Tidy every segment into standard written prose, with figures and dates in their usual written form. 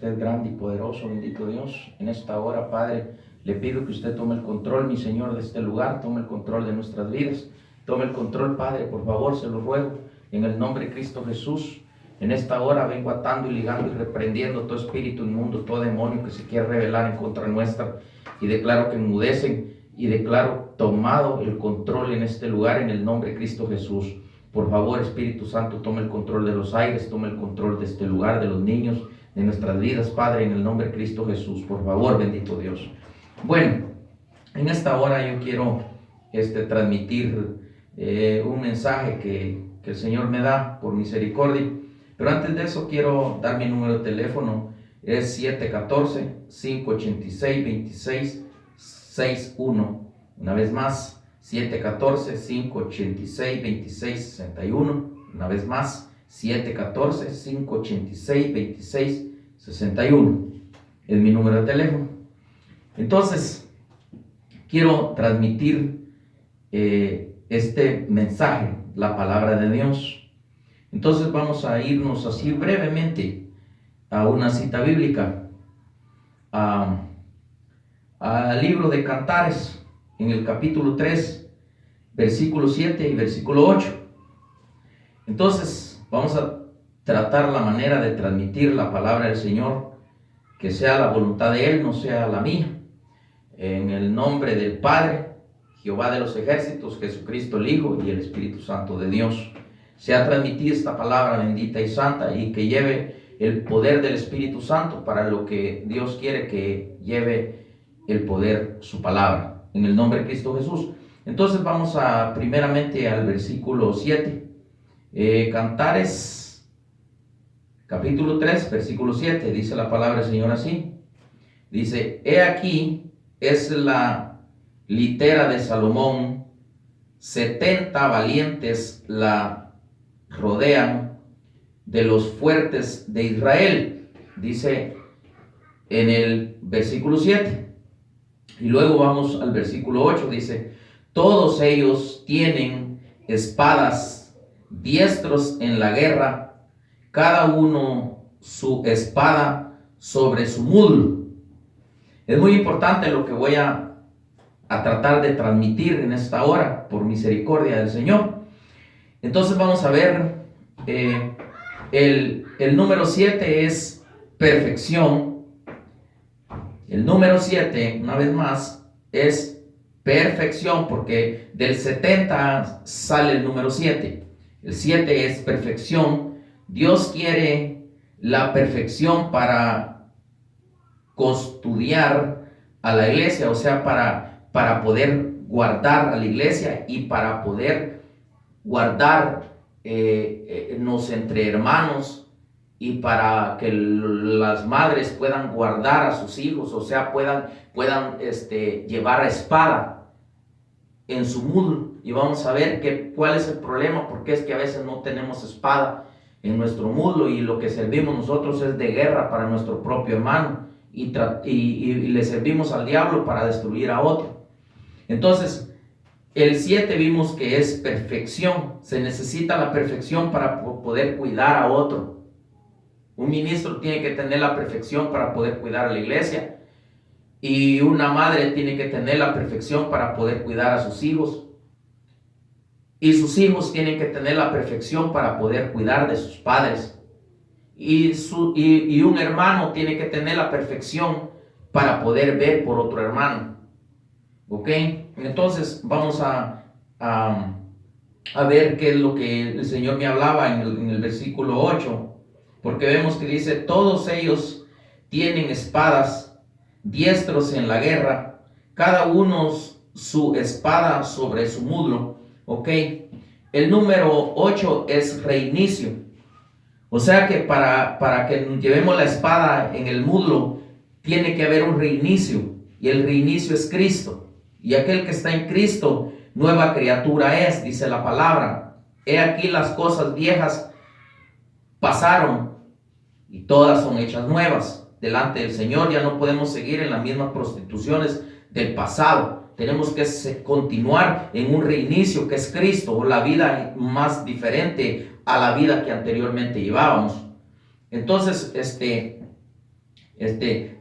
Usted es grande y poderoso, bendito Dios. En esta hora, Padre, le pido que usted tome el control, mi Señor, de este lugar, tome el control de nuestras vidas. Tome el control, Padre, por favor, se lo ruego, en el nombre de Cristo Jesús. En esta hora vengo atando y ligando y reprendiendo todo espíritu inmundo, todo demonio que se quiera rebelar en contra nuestra. Y declaro que enmudecen y declaro tomado el control en este lugar en el nombre de Cristo Jesús. Por favor, Espíritu Santo, tome el control de los aires, tome el control de este lugar, de los niños, de nuestras vidas, Padre, en el nombre de Cristo Jesús. Por favor, bendito Dios. Bueno, en esta hora yo quiero transmitir un mensaje que el Señor me da por misericordia. Pero antes de eso quiero dar mi número de teléfono. Es 714-586-2661. Una vez más, 714-586-2661. Una vez más, 714-586-2661. Es mi número de teléfono. Entonces, quiero transmitir este mensaje, la palabra de Dios. Entonces vamos a irnos así brevemente a una cita bíblica, al libro de Cantares, en el capítulo 3, versículo 7 y versículo 8. Entonces vamos a tratar la manera de transmitir la palabra del Señor, que sea la voluntad de Él, no sea la mía. En el nombre del Padre, Jehová de los ejércitos, Jesucristo el Hijo y el Espíritu Santo de Dios, sea transmitida esta palabra bendita y santa, y que lleve el poder del Espíritu Santo para lo que Dios quiere que lleve el poder su palabra, en el nombre de Cristo Jesús. Entonces vamos primeramente al versículo 7. Cantares capítulo 3, versículo 7, dice la palabra del Señor así. Dice: he aquí es la litera de Salomón, 70 valientes la rodean de los fuertes de Israel, dice en el versículo 7. Y luego vamos al versículo 8, dice: todos ellos tienen espadas, diestros en la guerra, cada uno su espada sobre su muslo. Es muy importante lo que voy a tratar de transmitir en esta hora, por misericordia del Señor. Entonces vamos a ver, el número 7 es perfección. El número 7, una vez más, es perfección, porque del 70 sale el número 7. El 7 es perfección. Dios quiere la perfección para custodiar a la iglesia, o sea, para poder guardar a la iglesia y para poder guardarnos entre hermanos, y para que las madres puedan guardar a sus hijos, o sea, puedan llevar a espada en su muslo. Y vamos a ver cuál es el problema, porque es que a veces no tenemos espada en nuestro muslo, y lo que servimos nosotros es de guerra para nuestro propio hermano, y le servimos al diablo para destruir a otro. Entonces, el 7 vimos que es perfección. Se necesita la perfección para poder cuidar a otro. Un ministro tiene que tener la perfección para poder cuidar a la iglesia, y una madre tiene que tener la perfección para poder cuidar a sus hijos, y sus hijos tienen que tener la perfección para poder cuidar de sus padres, y un hermano tiene que tener la perfección para poder ver por otro hermano. ¿Ok? Entonces vamos a ver qué es lo que el Señor me hablaba en el versículo 8, porque vemos que dice: todos ellos tienen espadas, diestros en la guerra, cada uno su espada sobre su muslo. ¿Ok? El número 8 es reinicio, o sea que para que llevemos la espada en el muslo tiene que haber un reinicio, y el reinicio es Cristo. Y aquel que está en Cristo, nueva criatura es, dice la palabra. He aquí las cosas viejas pasaron y todas son hechas nuevas. Delante del Señor ya no podemos seguir en las mismas prostituciones del pasado. Tenemos que continuar en un reinicio que es Cristo, o la vida más diferente a la vida que anteriormente llevábamos. Entonces,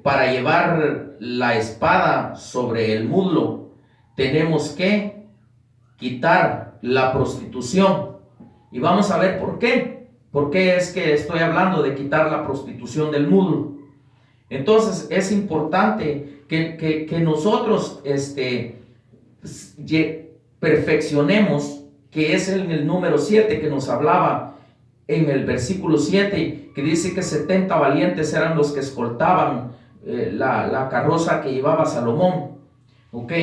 Para llevar la espada sobre el muslo, tenemos que quitar la prostitución. Y vamos a ver por qué. ¿Por qué es que estoy hablando de quitar la prostitución del muslo? Entonces es importante que nosotros perfeccionemos, que es el número 7 que nos hablaba en el versículo 7, que dice que 70 valientes eran los que escoltaban la carroza que llevaba Salomón. Ok,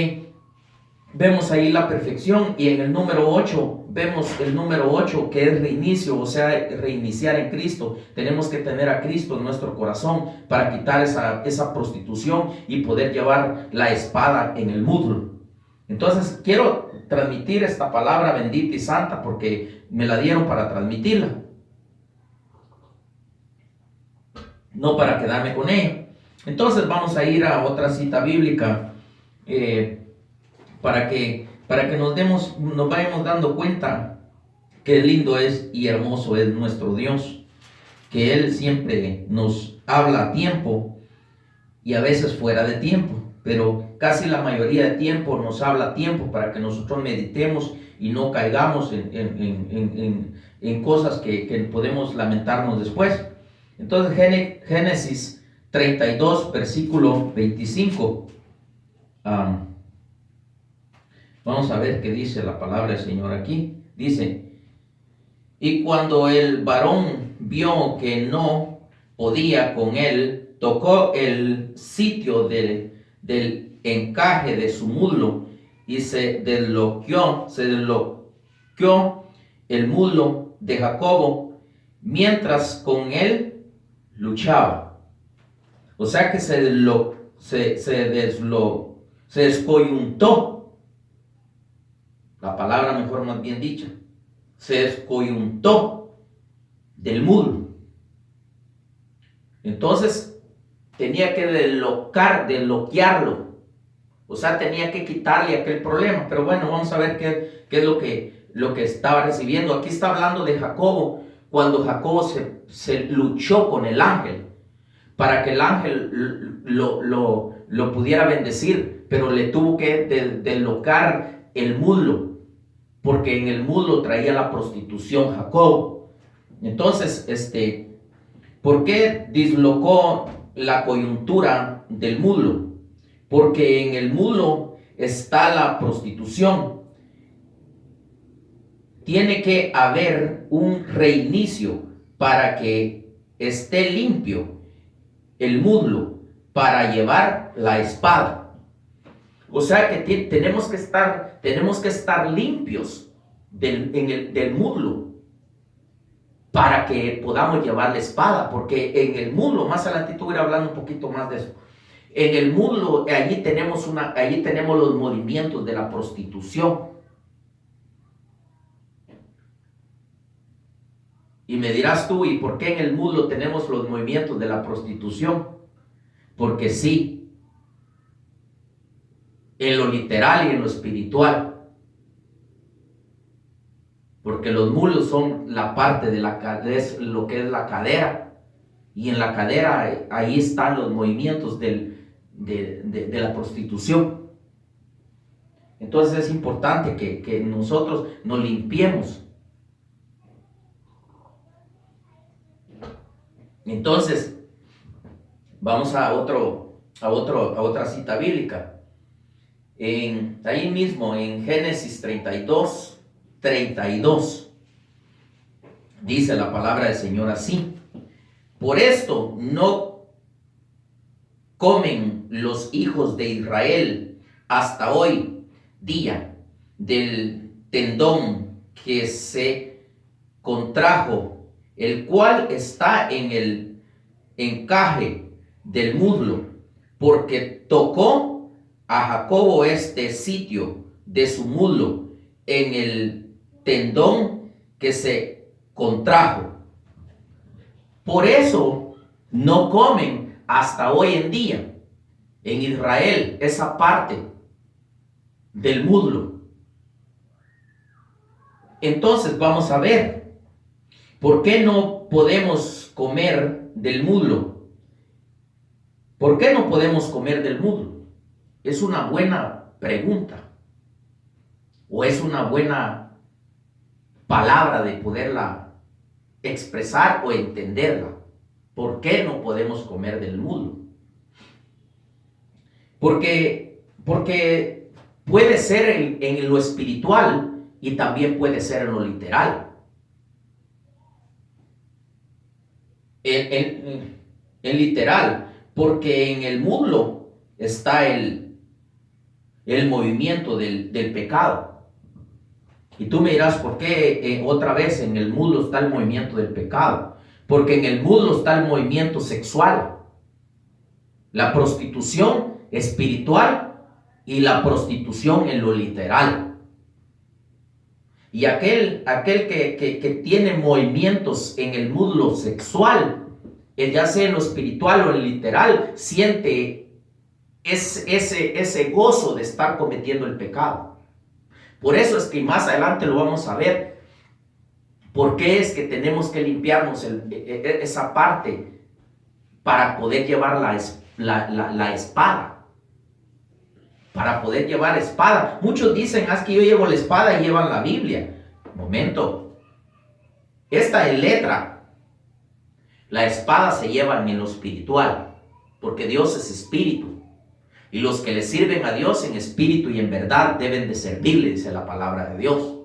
vemos ahí la perfección. Y en el número 8, vemos el número 8, que es reinicio, o sea, reiniciar en Cristo. Tenemos que tener a Cristo en nuestro corazón para quitar esa prostitución y poder llevar la espada en el muslo. Entonces quiero transmitir esta palabra bendita y santa porque me la dieron para transmitirla, no para quedarme con ella. Entonces vamos a ir a otra cita bíblica para que nos vayamos dando cuenta qué lindo es y hermoso es nuestro Dios, que Él siempre nos habla a tiempo y a veces fuera de tiempo, pero casi la mayoría de tiempo nos habla a tiempo para que nosotros meditemos y no caigamos en cosas que podemos lamentarnos después. Entonces Génesis 32, versículo 25. Vamos a ver qué dice la palabra del Señor aquí. Dice: y cuando el varón vio que no podía con él, tocó el sitio del encaje de su muslo y se desloqueó el muslo de Jacobo mientras con él luchaba. O sea que se descoyuntó. La palabra mejor más bien dicha. Se descoyuntó del muslo. Entonces tenía que desloquearlo. O sea, tenía que quitarle aquel problema. Pero bueno, vamos a ver qué es lo que estaba recibiendo. Aquí está hablando de Jacobo, cuando Jacobo se luchó con el ángel, para que el ángel lo pudiera bendecir, pero le tuvo que deslocar el muslo, porque en el muslo traía la prostitución Jacobo. Entonces, ¿por qué dislocó la coyuntura del muslo? Porque en el muslo está la prostitución. Tiene que haber un reinicio para que esté limpio el muslo para llevar la espada. O sea que tenemos que estar limpios del muslo para que podamos llevar la espada, porque en el muslo, más adelante te voy a ir hablando un poquito más de eso. En el muslo, allí tenemos los movimientos de la prostitución. Y me dirás tú, ¿y por qué en el muslo tenemos los movimientos de la prostitución? Porque sí, en lo literal y en lo espiritual. Porque los muslos son la parte de es lo que es la cadera. Y en la cadera ahí están los movimientos de la prostitución. Entonces es importante que nosotros nos limpiemos. Entonces, vamos a otra cita bíblica. Ahí mismo, en Génesis 32, dice la palabra del Señor así: por esto no comen los hijos de Israel hasta hoy día del tendón que se contrajo, el cual está en el encaje del muslo, porque tocó a Jacobo este sitio de su muslo en el tendón que se contrajo. Por eso no comen hasta hoy en día en Israel esa parte del muslo. Entonces vamos a ver por qué no podemos comer del muslo. ¿Por qué no podemos comer del muslo? Es una buena pregunta. ¿O es una buena palabra de poderla expresar o entenderla? ¿Por qué no podemos comer del muslo? Porque puede ser en lo espiritual y también puede ser en lo literal. En literal, porque en el muslo está el movimiento del pecado. Y tú me dirás, ¿por qué otra vez en el muslo está el movimiento del pecado? Porque en el muslo está el movimiento sexual, la prostitución espiritual y la prostitución en lo literal. Y aquel que tiene movimientos en el muslo sexual, ya sea en lo espiritual o en lo literal, siente ese gozo de estar cometiendo el pecado. Por eso es que más adelante lo vamos a ver. ¿Por qué es que tenemos que limpiarnos esa parte para poder llevar la espada? Para poder llevar espada. Muchos dicen, es que yo llevo la espada y llevan la Biblia. Momento. Esta es letra. La espada se lleva en lo espiritual, porque Dios es espíritu. Y los que le sirven a Dios en espíritu y en verdad deben de servirle, dice la palabra de Dios.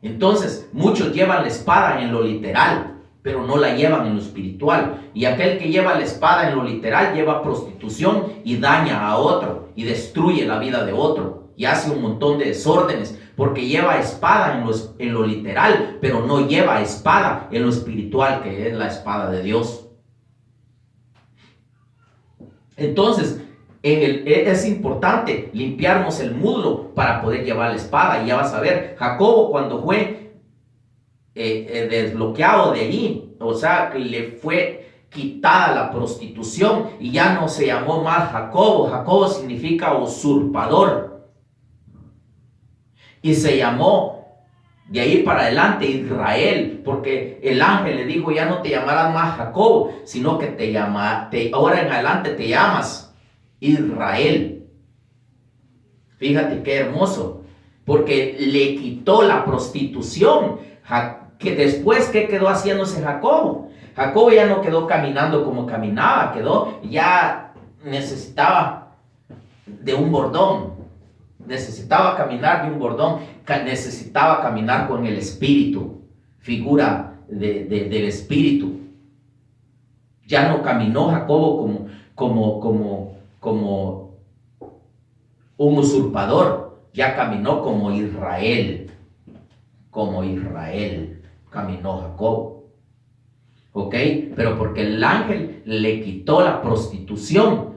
Entonces, muchos llevan la espada en lo literal, pero no la llevan en lo espiritual. Y aquel que lleva la espada en lo literal lleva prostitución y daña a otro y destruye la vida de otro y hace un montón de desórdenes, porque lleva espada en lo literal, pero no lleva espada en lo espiritual, que es la espada de Dios. Entonces, es importante limpiarnos el muslo para poder llevar la espada. Y ya vas a ver, Jacobo cuando fue desbloqueado de allí, o sea, que le fue quitada la prostitución y ya no se llamó más Jacobo. Jacobo significa usurpador. Y se llamó de ahí para adelante Israel, porque el ángel le dijo, ya no te llamarás más Jacobo, sino que ahora en adelante te llamas Israel. Fíjate qué hermoso, porque le quitó la prostitución. Que después, ¿qué quedó haciéndose Jacobo? Jacobo ya no quedó caminando como caminaba, ya necesitaba de un bordón. Necesitaba caminar de un bordón, necesitaba caminar con el espíritu, figura del espíritu. Ya no caminó Jacobo como un usurpador, ya caminó como Israel caminó Jacobo. ¿Ok? Pero porque el ángel le quitó la prostitución.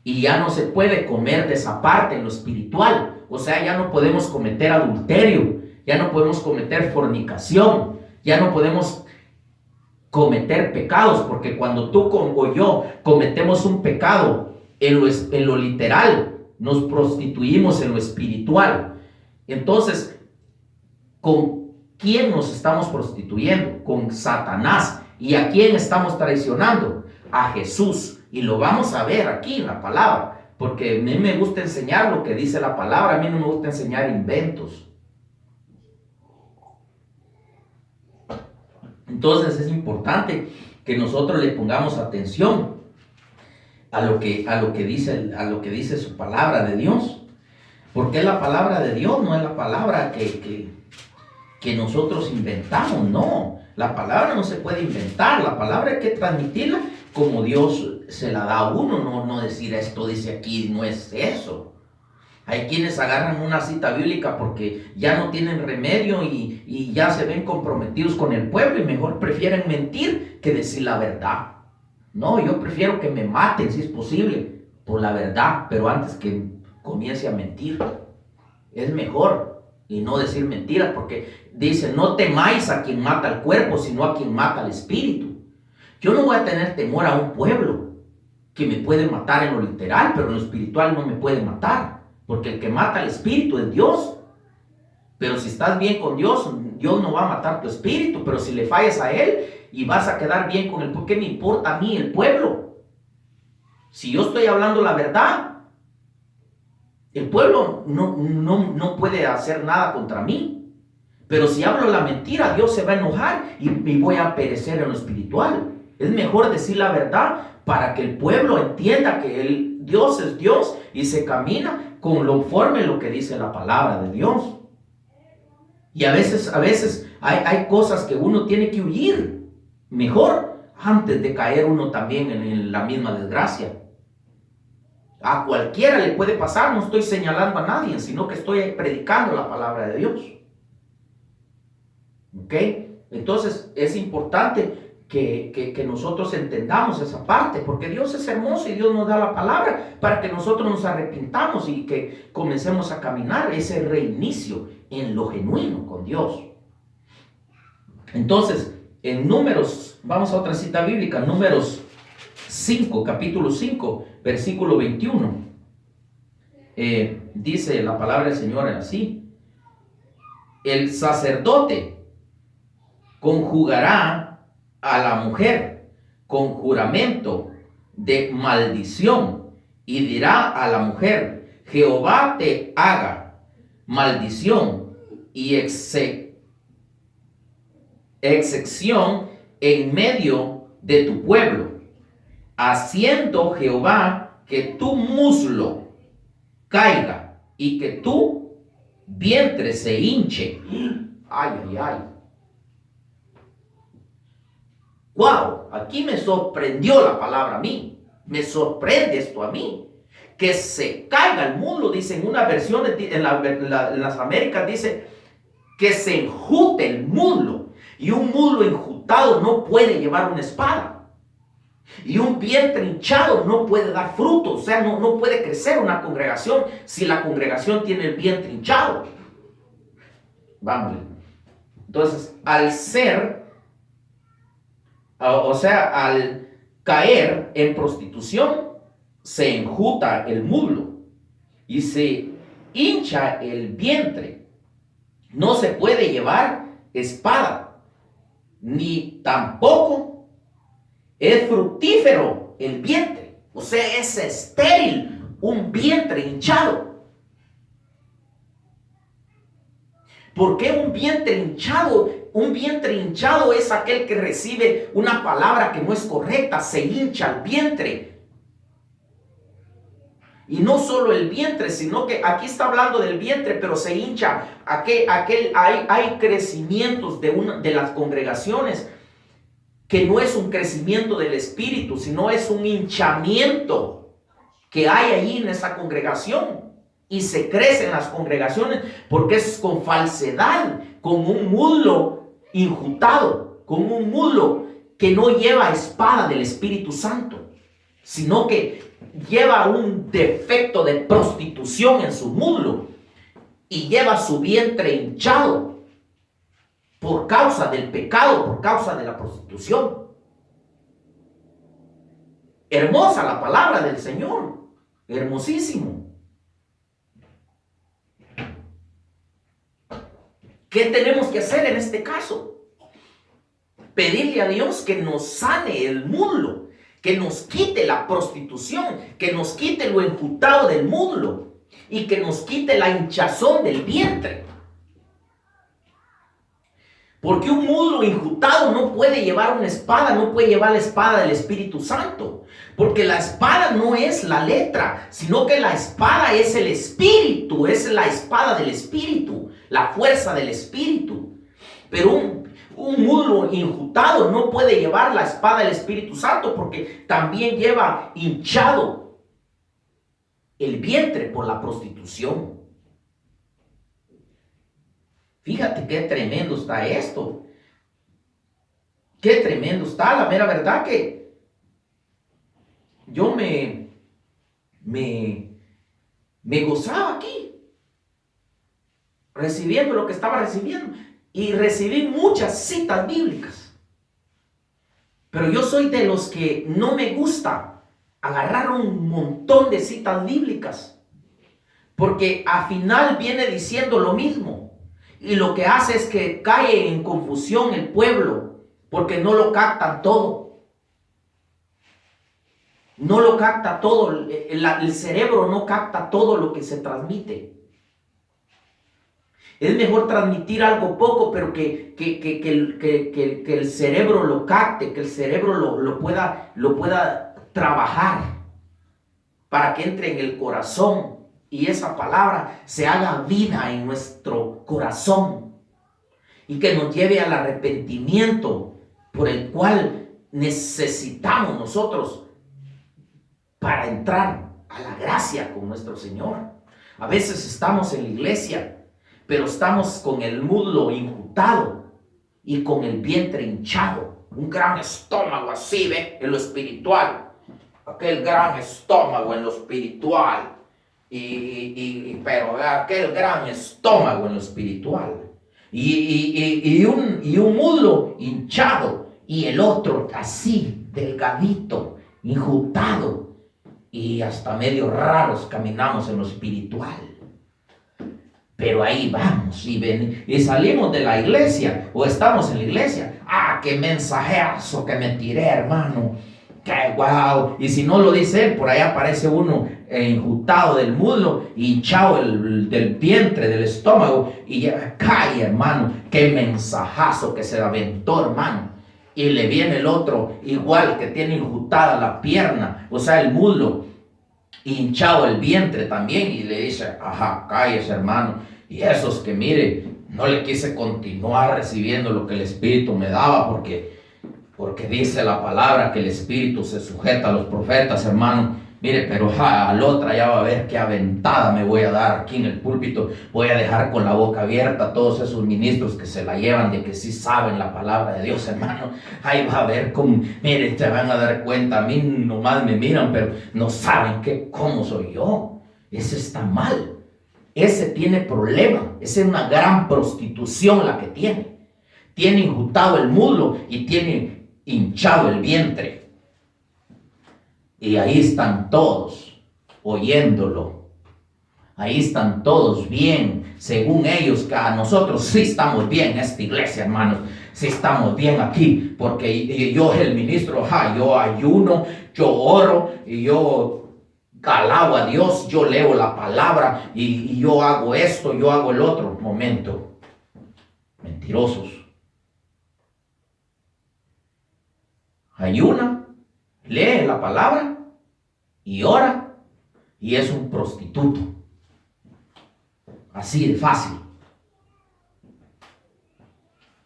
Y ya no se puede comer de esa parte en lo espiritual. O sea, ya no podemos cometer adulterio, ya no podemos cometer fornicación, ya no podemos cometer pecados, porque cuando tú o yo cometemos un pecado en lo literal, nos prostituimos en lo espiritual. Entonces, ¿con quién nos estamos prostituyendo? Con Satanás. ¿Y a quién estamos traicionando? A Jesús. Y lo vamos a ver aquí en la palabra, porque a mí me gusta enseñar lo que dice la palabra, a mí no me gusta enseñar inventos. Entonces es importante que nosotros le pongamos atención a lo que dice su palabra de Dios, porque es la palabra de Dios, no es la palabra que nosotros inventamos, no. La palabra no se puede inventar, la palabra hay que transmitirla como Dios se la da a uno, no decir esto dice aquí, no es eso. Hay quienes agarran una cita bíblica porque ya no tienen remedio y ya se ven comprometidos con el pueblo y mejor prefieren mentir que decir la verdad. No, yo prefiero que me maten si es posible por la verdad, pero antes que comience a mentir. Es mejor y no decir mentiras, porque dice, no temáis a quien mata el cuerpo, sino a quien mata el espíritu. Yo no voy a tener temor a un pueblo que me puede matar en lo literal, pero en lo espiritual no me puede matar, porque el que mata el espíritu es Dios. Pero si estás bien con Dios, Dios no va a matar tu espíritu, pero si le fallas a Él, y vas a quedar bien con el pueblo. ¿Qué me importa a mí el pueblo? Si yo estoy hablando la verdad, el pueblo no puede hacer nada contra mí. Pero si hablo la mentira, Dios se va a enojar y voy a perecer en lo espiritual. Es mejor decir la verdad para que el pueblo entienda que Dios es Dios y se camina conforme lo que dice la palabra de Dios. Y a veces hay cosas que uno tiene que huir mejor antes de caer uno también en la misma desgracia. A cualquiera le puede pasar, no estoy señalando a nadie, sino que estoy predicando la palabra de Dios. ¿Ok? Entonces es importante que nosotros entendamos esa parte, porque Dios es hermoso y Dios nos da la palabra para que nosotros nos arrepintamos y que comencemos a caminar ese reinicio en lo genuino con Dios. Entonces, en Números, vamos a otra cita bíblica, Números 5, capítulo 5, versículo 21. Dice la palabra del Señor así: el sacerdote conjugará a la mujer con juramento de maldición y dirá a la mujer: Jehová te haga maldición y excepción en medio de tu pueblo, haciendo Jehová que tu muslo caiga y que tu vientre se hinche. Ay, ay, ay. Wow, aquí me sorprendió la palabra a mí. Me sorprende esto a mí. Que se caiga el muslo, dice en una versión, en las Américas dice que se enjute el muslo. Y un muslo enjutado no puede llevar una espada. Y un vientre hinchado no puede dar fruto. O sea, no puede crecer una congregación si la congregación tiene el vientre hinchado. Vamos. Entonces, al caer en prostitución, se enjuta el muslo y se hincha el vientre. No se puede llevar espada, ni tampoco es fructífero el vientre. O sea, es estéril un vientre hinchado. ¿Por qué un vientre hinchado? Un vientre hinchado es aquel que recibe una palabra que no es correcta, se hincha el vientre. Y no solo el vientre, sino que aquí está hablando del vientre, pero se hincha. Hay crecimientos de las congregaciones que no es un crecimiento del espíritu, sino es un hinchamiento que hay ahí en esa congregación. Y se crece en las congregaciones porque es con falsedad, con un muslo injutado, con un muslo que no lleva espada del Espíritu Santo, sino que lleva un defecto de prostitución en su muslo y lleva su vientre hinchado por causa del pecado, por causa de la prostitución. Hermosa la palabra del Señor, hermosísimo. ¿Qué tenemos que hacer en este caso? Pedirle a Dios que nos sane el muslo, que nos quite la prostitución, que nos quite lo enjutado del muslo y que nos quite la hinchazón del vientre. Porque un muslo enjutado no puede llevar una espada, no puede llevar la espada del Espíritu Santo. Porque la espada no es la letra, sino que la espada es el Espíritu, es la espada del Espíritu, la fuerza del Espíritu. Pero un muslo injutado no puede llevar la espada del Espíritu Santo porque también lleva hinchado el vientre por la prostitución. Fíjate qué tremendo está esto. Qué tremendo está. La mera verdad que yo me gozaba aquí, recibiendo lo que estaba recibiendo. Y recibí muchas citas bíblicas. Pero yo soy de los que no me gusta agarrar un montón de citas bíblicas. Porque al final viene diciendo lo mismo. Y lo que hace es que cae en confusión el pueblo porque no lo captan todo. No lo capta todo, el cerebro no capta todo lo que se transmite. Es mejor transmitir algo poco, pero que el cerebro lo capte, que el cerebro lo pueda trabajar para que entre en el corazón y esa palabra se haga vida en nuestro corazón y que nos lleve al arrepentimiento por el cual necesitamos nosotros para entrar a la gracia con nuestro Señor. A veces estamos en la iglesia, pero estamos con el muslo injutado y con el vientre hinchado, un gran estómago así, ¿ve? En lo espiritual, aquel gran estómago en lo espiritual, pero aquel gran estómago en lo espiritual, y un muslo hinchado, y el otro así, delgadito, injutado, y hasta medio raros caminamos en lo espiritual. Pero ahí vamos y salimos de la iglesia o estamos en la iglesia. ¡Ah, qué mensajazo que me tiré, hermano! ¡Qué guau! Y si no lo dice él, por ahí aparece uno injutado del muslo, hinchado del vientre, del estómago, y ya cae, hermano. ¡Qué mensajazo que se aventó, hermano! Y le viene el otro, igual que tiene injutada la pierna, o sea, el muslo, hinchado el vientre también, y le dice, ajá, cállese, hermano. Y esos que mire, no le quise continuar recibiendo lo que el Espíritu me daba, porque dice la palabra que el Espíritu se sujeta a los profetas, hermano. Mire, pero al otra ya va a ver qué aventada me voy a dar aquí en el púlpito. Voy a dejar con la boca abierta a todos esos ministros que se la llevan de que sí saben la palabra de Dios, hermano. Ahí va a ver cómo, mire, se van a dar cuenta. A mí nomás me miran, pero no saben cómo soy yo. Ese está mal. Ese tiene problema. Esa es una gran prostitución la que tiene. Tiene injutado el muslo y tiene hinchado el vientre. Y ahí están todos oyéndolo. Ahí están todos bien, según ellos, que a nosotros sí estamos bien en esta iglesia, hermanos. Sí estamos bien aquí, porque yo, el ministro, yo ayuno, yo oro, y yo alabo a Dios, yo leo la palabra, y yo hago esto, yo hago el otro. Momento. Mentirosos. Ayuna, lee la palabra y ora, y es un prostituto. Así de fácil.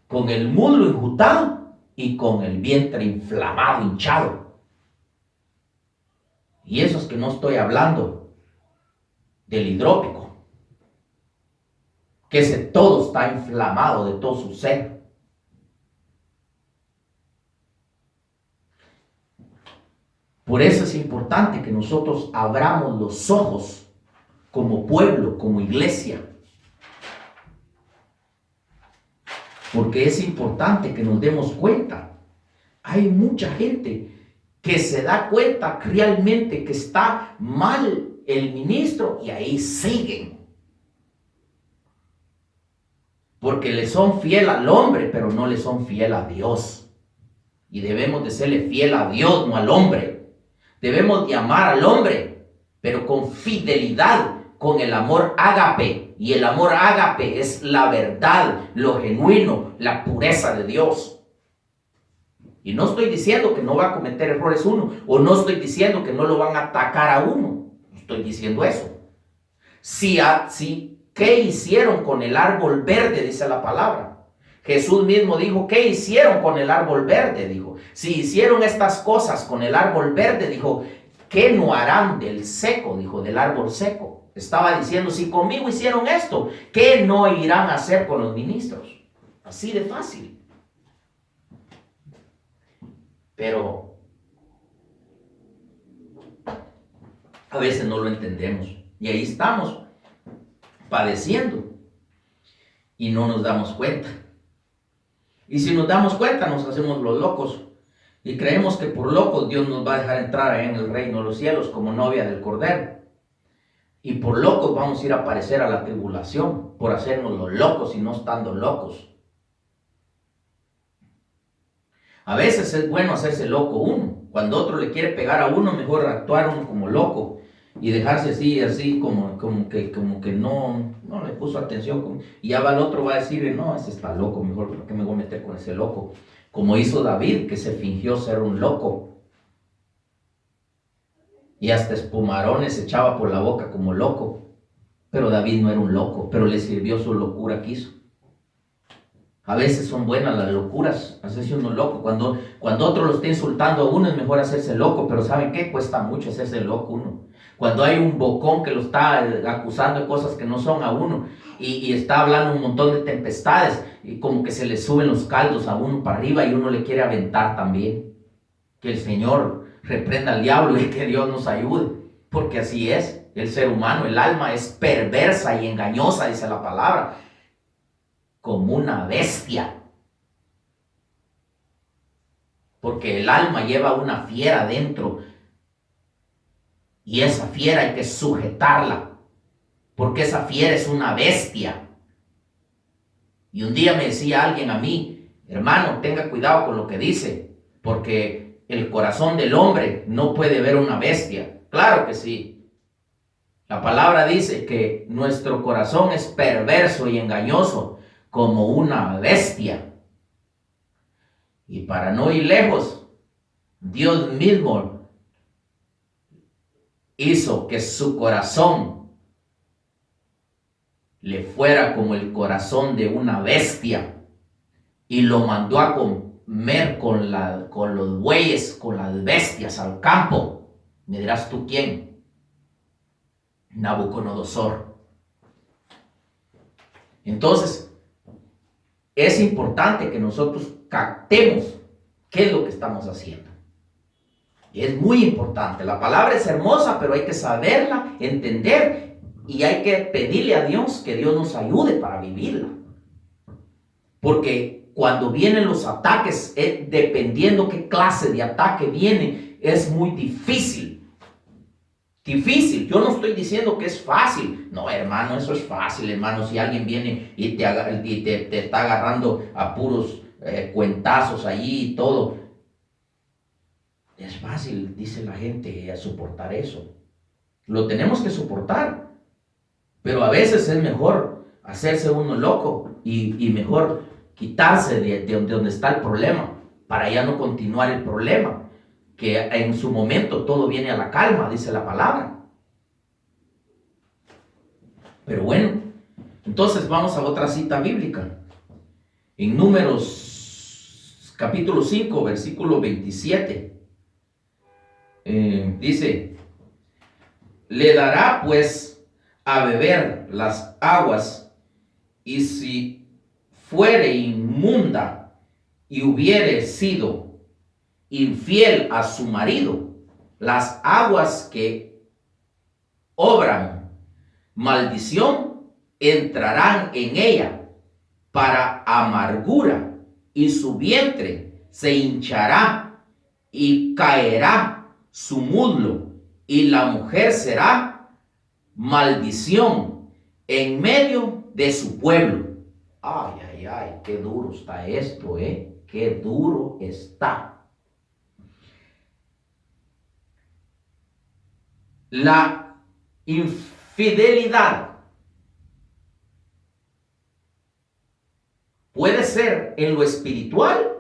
Con el muslo injutado y con el vientre inflamado, hinchado. Y eso es que no estoy hablando del hidrópico, que ese todo está inflamado de todo su ser. Por eso es importante que nosotros abramos los ojos como pueblo, como iglesia. Porque es importante que nos demos cuenta. Hay mucha gente que se da cuenta realmente que está mal el ministro y ahí siguen. Porque le son fiel al hombre, pero no le son fiel a Dios. Y debemos de serle fiel a Dios, no al hombre. Debemos de amar al hombre, pero con fidelidad, con el amor ágape. Y el amor ágape es la verdad, lo genuino, la pureza de Dios. Y no estoy diciendo que no va a cometer errores uno, o no estoy diciendo que no lo van a atacar a uno. No estoy diciendo eso. ¿Qué hicieron con el árbol verde? Dice la palabra. Jesús mismo dijo, ¿qué hicieron con el árbol verde? Dijo, si hicieron estas cosas con el árbol verde, dijo, ¿qué no harán del seco? Dijo, del árbol seco. Estaba diciendo, si conmigo hicieron esto, ¿qué no irán a hacer con los ministros? Así de fácil. Pero a veces no lo entendemos. Y ahí estamos, padeciendo. Y no nos damos cuenta. Y si nos damos cuenta, nos hacemos los locos. Y creemos que por locos Dios nos va a dejar entrar en el reino de los cielos como novia del Cordero. Y por locos vamos a ir a parecer a la tribulación, por hacernos los locos y no estando locos. A veces es bueno hacerse loco uno. Cuando otro le quiere pegar a uno, mejor actuar uno como loco y dejarse así como que no le puso atención. Y ya va el otro, va a decir, no, ese está loco, mejor, ¿por qué me voy a meter con ese loco? Como hizo David, que se fingió ser un loco. Y hasta espumarones echaba por la boca como loco. Pero David no era un loco, pero le sirvió su locura que hizo. A veces son buenas las locuras, hacerse uno loco. Cuando otro lo está insultando a uno es mejor hacerse loco, pero ¿saben qué? Cuesta mucho hacerse loco uno. Cuando hay un bocón que lo está acusando de cosas que no son a uno y está hablando un montón de tempestades y como que se le suben los caldos a uno para arriba y uno le quiere aventar también. Que el Señor reprenda al diablo y que Dios nos ayude, porque así es. El ser humano, el alma es perversa y engañosa, dice la palabra, como una bestia. Porque el alma lleva una fiera dentro y esa fiera hay que sujetarla, porque esa fiera es una bestia. Y un día me decía alguien a mí, hermano, tenga cuidado con lo que dice, porque el corazón del hombre no puede ver una bestia. Claro que sí. La palabra dice que nuestro corazón es perverso y engañoso como una bestia. Y para no ir lejos, Dios mismo hizo que su corazón le fuera como el corazón de una bestia y lo mandó a comer con los bueyes, con las bestias al campo. ¿Me dirás tú quién? Nabucodonosor. Entonces, es importante que nosotros captemos qué es lo que estamos haciendo. Es muy importante. La palabra es hermosa, pero hay que saberla, entender y hay que pedirle a Dios que Dios nos ayude para vivirla. Porque cuando vienen los ataques, dependiendo qué clase de ataque viene, es muy difícil. Difícil, yo no estoy diciendo que es fácil. No, hermano, eso es fácil, hermano. Si alguien viene y te está agarrando a puros cuentazos allí y todo, es fácil, dice la gente, a soportar eso. Lo tenemos que soportar, pero a veces es mejor hacerse uno loco y mejor quitarse de donde está el problema para ya no continuar el problema. Que en su momento todo viene a la calma, dice la palabra. Pero bueno, entonces vamos a otra cita bíblica. En Números capítulo 5, versículo 27. Dice, le dará pues a beber las aguas, y si fuere inmunda y hubiere sido infiel a su marido, las aguas que obran maldición entrarán en ella para amargura, y su vientre se hinchará y caerá su muslo, y la mujer será maldición en medio de su pueblo. Ay, ay, ay, qué duro está esto, qué duro está. La infidelidad puede ser en lo espiritual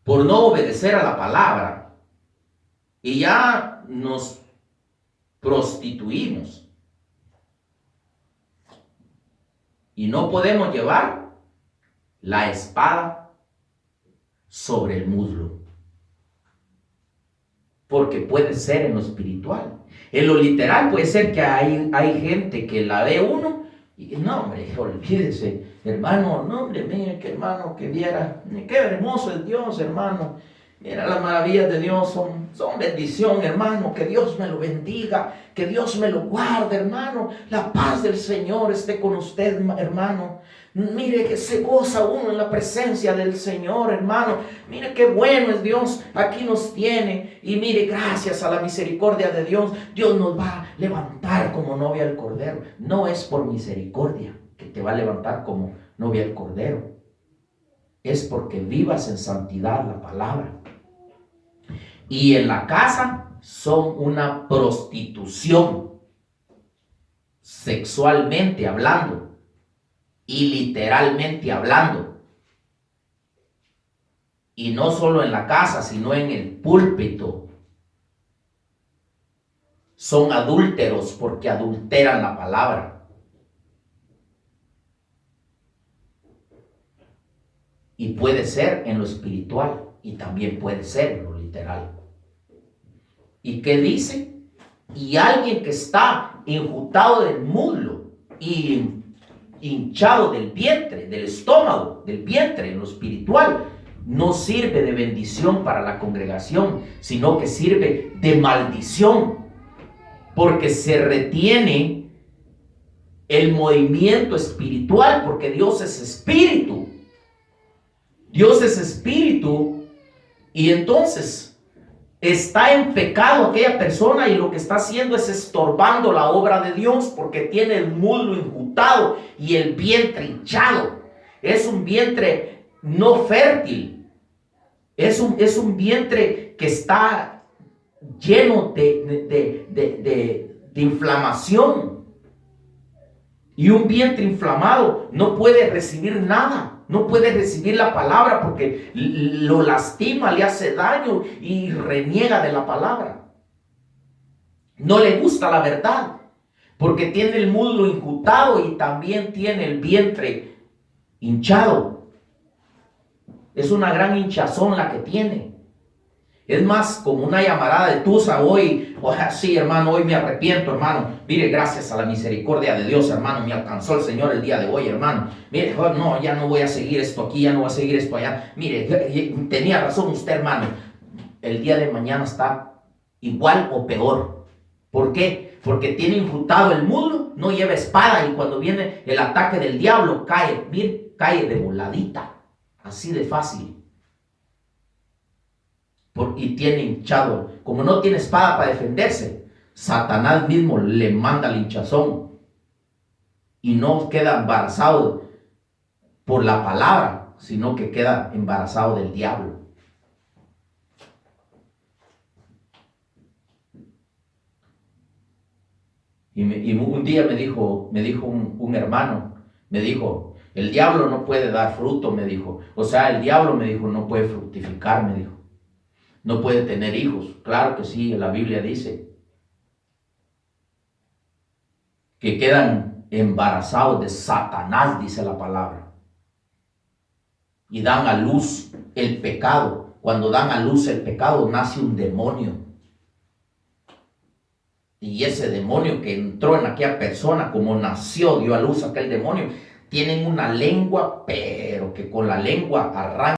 por no obedecer a la palabra y ya nos prostituimos y no podemos llevar la espada sobre el muslo. Porque puede ser en lo espiritual. En lo literal puede ser que hay gente que la ve uno y no, hombre, olvídese, hermano, no, hombre, mire que hermano, que viera, qué hermoso es Dios, hermano. Mira, las maravillas de Dios son bendición, hermano. Que Dios me lo bendiga, que Dios me lo guarde, hermano. La paz del Señor esté con usted, hermano. Mire que se goza uno en la presencia del Señor, hermano. Mire qué bueno es Dios, aquí nos tiene. Y mire, gracias a la misericordia de Dios, Dios nos va a levantar como novia al Cordero. No es por misericordia que te va a levantar como novia al Cordero. es porque vivas en santidad la palabra. Y en la casa son una prostitución, sexualmente hablando y literalmente hablando. Y no solo en la casa, sino en el púlpito. Son adúlteros porque adulteran la palabra. Y puede ser en lo espiritual y también puede ser en lo literal. ¿Y qué dice? Y alguien que está enjutado del muslo y hinchado del vientre, del estómago, del vientre, en lo espiritual, no sirve de bendición para la congregación, sino que sirve de maldición, porque se retiene el movimiento espiritual, porque Dios es espíritu. Dios es espíritu, y entonces está en pecado aquella persona, y lo que está haciendo es estorbando la obra de Dios, porque tiene el muslo enjutado y el vientre hinchado. Es un vientre no fértil, es un vientre que está lleno de inflamación, y un vientre inflamado no puede recibir nada. No puede recibir la palabra porque lo lastima, le hace daño y reniega de la palabra. No le gusta la verdad porque tiene el muslo enjutado y también tiene el vientre hinchado. Es una gran hinchazón la que tiene. Es más, como una llamarada de tusa hoy. Sí, hermano, hoy me arrepiento, hermano. Mire, gracias a la misericordia de Dios, hermano, me alcanzó el Señor el día de hoy, hermano. Mire, no, ya no voy a seguir esto aquí, ya no voy a seguir esto allá. Mire, tenía razón usted, hermano. El día de mañana está igual o peor. ¿Por qué? Porque tiene enjutado el muslo, no lleva espada, y cuando viene el ataque del diablo, cae, mire, cae de voladita. Así de fácil. Y tiene hinchado. Como no tiene espada para defenderse, Satanás mismo le manda el hinchazón y no queda embarazado por la palabra, sino que queda embarazado del diablo. Y un día me dijo un hermano, me dijo, el diablo no puede dar fruto, me dijo. O sea, el diablo, me dijo, no puede fructificar, me dijo. No puede tener hijos. Claro que sí, la Biblia dice que quedan embarazados de Satanás, dice la palabra, y dan a luz el pecado. Cuando dan a luz el pecado, nace un demonio, y ese demonio que entró en aquella persona, como nació, dio a luz aquel demonio, tienen una lengua, pero que con la lengua arranca